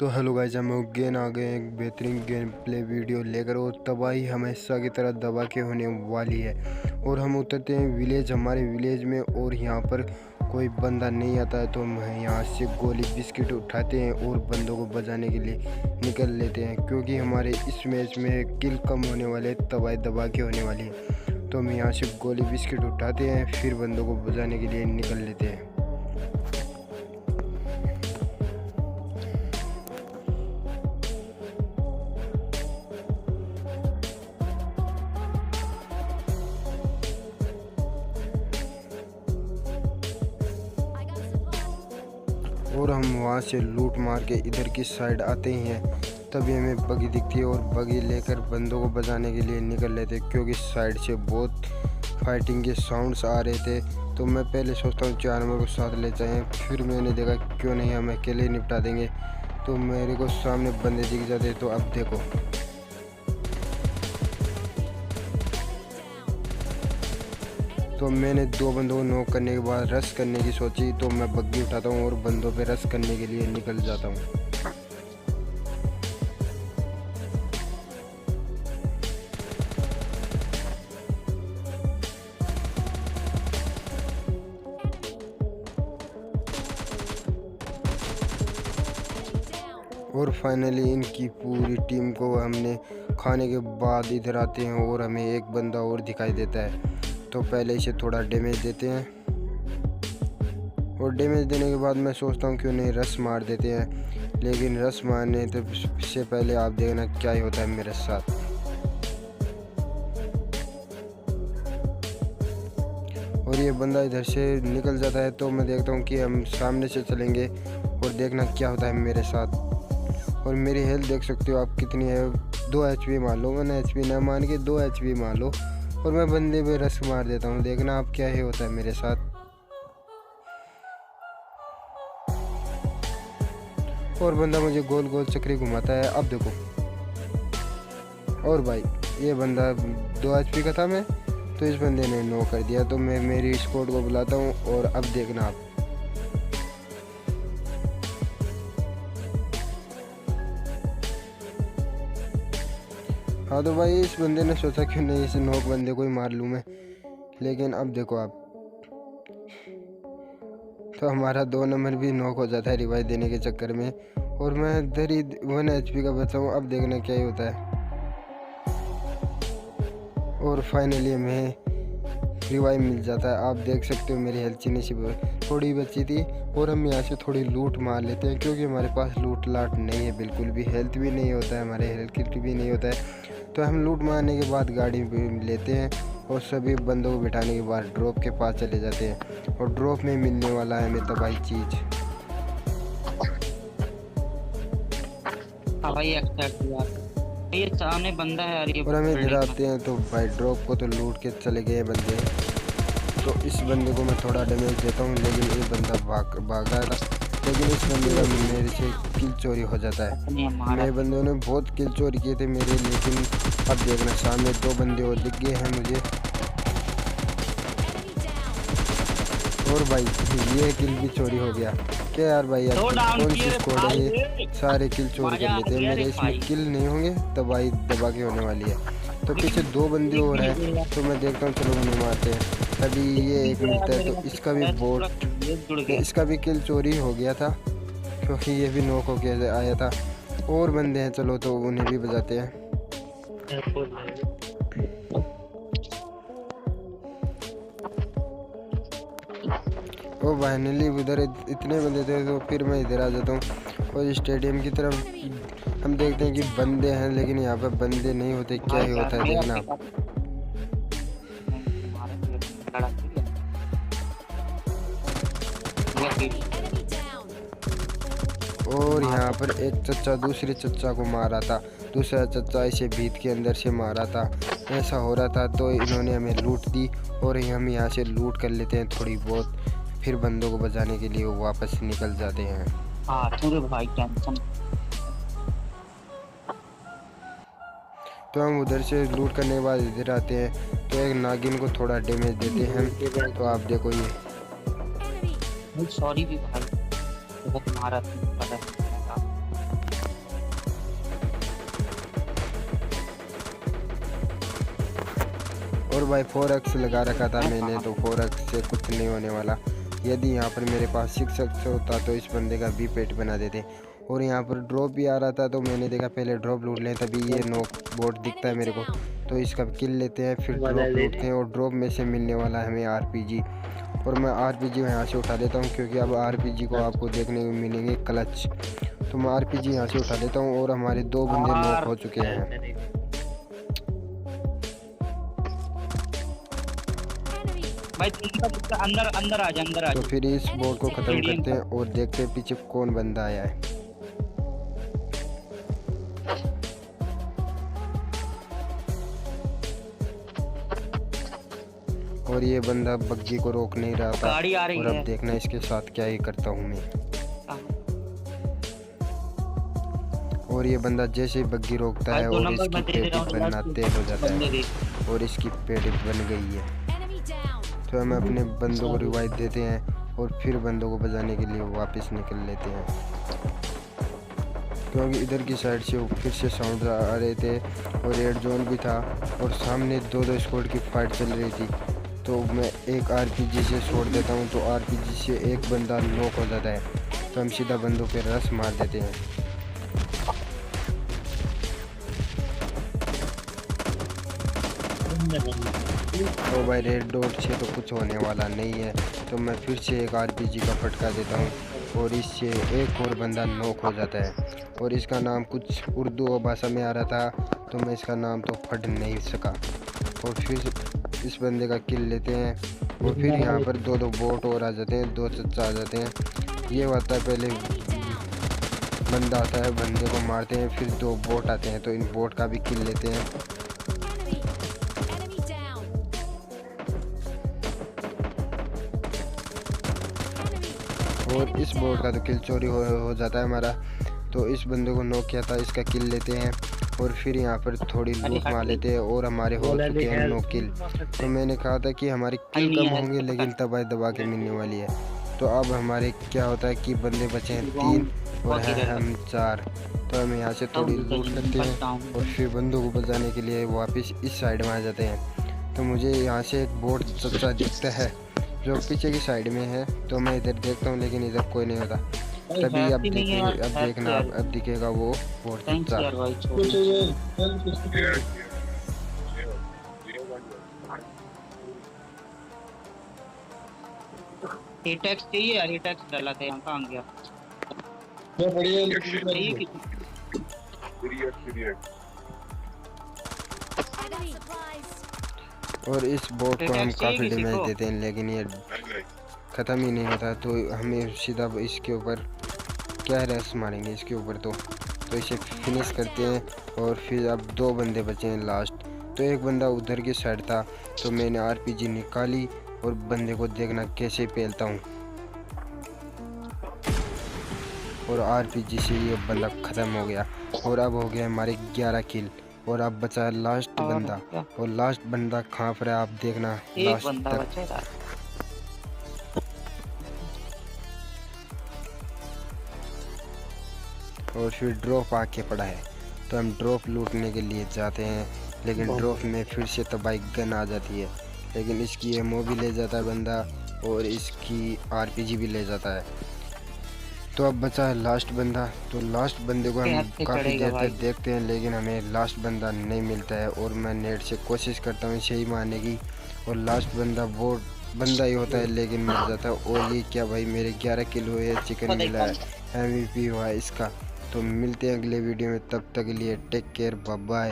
तो hello guys, हम again आ गए एक बेहतरीन गेम प्ले वीडियो लेकर। और तबाही हमेशा की तरह दबा के होने वाली है। और हम उतरते हैं विलेज, हमारे विलेज में, और यहाँ पर कोई बंदा नहीं आता है तो हम यहाँ से गोली बिस्किट उठाते हैं और बंदों को बचाने के लिए निकल लेते हैं, क्योंकि हमारे इस मैच में किल कम होने वाले, तबाही दबा के होने वाली है। तो हम यहाँ से गोली बिस्किट उठाते हैं, फिर बंदों को बचाने के लिए निकल लेते हैं। और हम वहाँ से लूट मार के इधर की साइड आते ही हैं, तभी हमें बगी दिखती है और बगी लेकर बंदों को बचाने के लिए निकल लेते, क्योंकि साइड से बहुत फाइटिंग के साउंड्स आ रहे थे। तो मैं पहले सोचता हूँ जानवर को साथ ले जाएं, फिर मैंने देखा क्यों नहीं, हम अकेले निपटा देंगे। तो मेरे को सामने बंदे दिख जाते। तो अब देखो, तो मैंने दो बंदों को नॉक करने के बाद रश करने की सोची, तो मैं बग्गी उठाता हूँ और बंदों पे रश करने के लिए निकल जाता हूँ। और फाइनली इनकी पूरी टीम को हमने खाने के बाद इधर आते हैं और हमें एक बंदा और दिखाई देता है। तो पहले इसे थोड़ा डैमेज देते हैं, और डैमेज देने के बाद मैं सोचता हूँ क्यों नहीं रस मार देते हैं, लेकिन रस मारने से पहले आप देखना क्या ही होता है मेरे साथ। और ये बंदा इधर से निकल जाता है, तो मैं देखता हूँ कि हम सामने से चलेंगे और देखना क्या होता है मेरे साथ। और मेरी हेल्थ देख सकते हो आप कितनी है, 2 HP मान लो, मैंने HP ना मान के 2 HP मान लो, और मैं बंदे पे रस मार देता हूँ। देखना आप क्या ही होता है मेरे साथ। और बंदा मुझे गोल गोल चक्री घुमाता है। अब देखो, और भाई ये बंदा 2 HP का था, मैं तो इस बंदे ने नो कर दिया। तो मैं मेरी स्क्वाड को बुलाता हूँ, और अब देखना आप। हाँ तो भाई इस बंदे ने सोचा क्यों नहीं इस नॉक बंदे को ही मार लूँ मैं, लेकिन अब देखो आप, तो हमारा 2 नंबर भी नॉक हो जाता है रिवाइव देने के चक्कर में, और मैं इधर ही 1 HP का बचा हूँ। अब देखना क्या ही होता है। और फाइनली हमें रिवाइव मिल जाता है। आप देख सकते हो मेरी हेल्थ चीनी सी थोड़ी बची थी, और हम यहाँ से थोड़ी लूट मार लेते हैं, क्योंकि हमारे पास लूट लाट नहीं है बिल्कुल भी, हेल्थ भी नहीं होता है, हमारे हेल्थ किट भी नहीं होता है। तो हम लूट मारने के बाद गाड़ी लेते हैं और सभी बंदों को बिठाने के बाद ड्रॉप के पास चले जाते हैं, और ड्रॉप में मिलने वाला है हमें तबाही चीज़। ये सामने बंदा है यार, ये और हमें गिराते हैं। तो भाई ड्रॉप को तो लूट के चले गए बंदे। तो इस बंदे को मैं थोड़ा डैमेज देता हूँ, लेकिन ये बंदा भागा था, लेकिन इस बंदे का मेरे से किल चोरी हो जाता है। मेरे बंदों ने बहुत किल चोरी किए थे मेरे, लेकिन अब देखना सामने 2 बंदे और दिख गए हैं मुझे। और भाई ये किल भी चोरी हो गया क्या यार, भाई यार कौन सी स्क्वाड है ये, सारे किल चोरी कर लेते हैं मेरे। इसमें किल नहीं होंगे, तबाही दबा के होने वाली है। तो पीछे 2 बंदे और हैं, तो मैं देखता हूँ चलो उन्हें मारते हैं। तभी ये एक मिलता है, तो इसका भी इसका भी किल चोरी हो गया था, क्योंकि ये भी नॉक होके आया था। और बंदे हैं, चलो तो उन्हें भी बजाते हैं। और फाइनली उधर इतने बंदे थे, तो फिर मैं इधर आ जाता हूँ और स्टेडियम की तरफ हम देखते हैं कि बंदे हैं, लेकिन यहाँ पे बंदे नहीं होते। क्या ही होता है देखना। और यहाँ पर एक चच्चा दूसरे चच्चा को मारा था, दूसरा चच्चा इसे भीत के अंदर से मारा था। ऐसा हो रहा था, तो इन्होंने हमें लूट दी, और हम यहाँ से लूट कर लेते हैं थोड़ी बहुत, फिर बंदों को बचाने के लिए वो वापस निकल जाते हैं। भाई टेंशन। तो हम उधर से लूट करने के बाद इधर आते हैं, तो एक नागिन को थोड़ा डैमेज देते हैं। तो आप देखो ये सॉरी भी भाई, बहुत मारा था। भाई 4x लगा रखा था मैंने, तो 4x से कुछ नहीं होने वाला। यदि यहाँ पर मेरे पास 6x होता तो इस बंदे का भी पेट बना देते। और यहाँ पर ड्रॉप भी आ रहा था, तो मैंने देखा पहले ड्रॉप लूट लें, तभी ये नॉक बोट दिखता है मेरे को, तो इसका किल लेते हैं, फिर ड्रॉप लूटते हैं। और ड्रॉप में से मिलने वाला है हमें RPG, और मैं RPG यहाँ से उठा लेता हूँ, क्योंकि अब RPG को आपको देखने को मिलेंगे क्लच। तो मैं RPG यहाँ से उठा लेता हूँ, और हमारे 2 बंदे नॉक हो चुके हैं। भाई अंदर अंदर आ जा, अंदर आ तो जा। फिर इस बोर्ड को ख़त्म करते हैं और देखते हैं पीछे कौन बंदा आया है। और ये बंदा बग्गी को रोक नहीं रहा था, गाड़ी आ रही और अब है। देखना इसके साथ क्या ही करता हूँ मैं। और ये बंदा जैसे ही बग्गी रोकता है और इसकी पेटी बनना तेज हो जाता है, और इसकी पेटी बन गई है। तो हम अपने बंदों को रिवाइव देते हैं और फिर बंदों को बजाने के लिए वापस निकल लेते हैं, क्योंकि इधर की साइड से फिर से साउंड आ रहे थे और रेड जोन भी था, और सामने 2-2 स्क्वाड की फाइट चल रही थी। तो मैं एक RPG से छोड़ देता हूँ, तो RPG से एक बंदा नॉक हो जाता है, तो हम सीधा बंदों पे रश मार देते हैं। तो भाई रेड डॉट से तो कुछ होने वाला नहीं है, तो मैं फिर से एक RPG का फटका देता हूँ, और इससे एक और बंदा नॉक हो जाता है। और इसका नाम कुछ उर्दू भाषा में आ रहा था, तो मैं इसका नाम तो पढ़ नहीं सका। और फिर इस बंदे का किल लेते हैं, और फिर यहाँ पर 2-2 बोट और आ जाते हैं, 2 चच्चा आ जाते हैं। ये होता है पहले बंदा आता है, बंदे को मारते हैं, फिर 2 बोट आते हैं, तो इन बोट का भी किल लेते हैं। और इस बोर्ड का तो किल चोरी हो जाता है हमारा, तो इस बंदे को नॉक किया था, इसका किल लेते हैं। और फिर यहाँ पर थोड़ी लूट मार लेते हैं, और हमारे हो चुके हैं 9 किल। तो मैंने कहा था कि हमारे किल कम होंगे, लेकिन दबा दबा के मिलने वाली है। तो अब हमारे क्या होता है कि बंदे बचे हैं 3 और हैं हम 4। तो हम यहाँ से थोड़ी लूट लेते हैं, और फिर बंदों को बचाने के लिए वापस इस साइड में आ जाते हैं। तो मुझे यहाँ से एक बोट चच्चा दिखता है जो पीछे की साइड में है, तो मैं इधर देखता हूँ, लेकिन इधर कोई नहीं होता। तभी अब देखना अब दिखेगा वो बोट चच्चा। टैक्स चाहिए यार, ये टैक्स डाला था, यहाँ कहाँ गया? और इस बोट को हम काफ़ी डैमेज देते हैं, लेकिन ये ख़त्म ही नहीं होता। तो हमें सीधा इसके ऊपर क्या रस मारेंगे इसके ऊपर, तो इसे फिनिश करते हैं। और फिर अब 2 बंदे बचे हैं लास्ट। तो एक बंदा उधर की साइड था, तो मैंने RPG निकाली और बंदे को देखना कैसे पेलता हूँ, और RPG से ये बंदा ख़त्म हो गया। और अब हो गया हमारे 11 किल, और अब बचा है लास्ट बंदा, और लास्ट बंदा खाँप रहा है, आप देखना लास्ट तक। और फिर ड्रॉप आके पड़ा है, तो हम ड्रॉप लूटने के लिए जाते हैं, लेकिन ड्रॉप में फिर से तबाही गन आ जाती है, लेकिन इसकी एमओ भी ले जाता है बंदा, और इसकी RPG भी ले जाता है। तो अब बचा है लास्ट बंदा। तो लास्ट बंदे को हम काफ़ी देर तक देखते हैं, लेकिन हमें लास्ट बंदा नहीं मिलता है, और मैं नेट से कोशिश करता हूँ इसे ही मारने की, और लास्ट बंदा वो बंदा ही होता है, लेकिन मर जाता है। और ये क्या भाई, मेरे 11 किल हुए, चिकन मिला है, MVP हुआ है इसका। तो मिलते हैं अगले वीडियो में, तब तक के लिए टेक केयर, बाय बाय।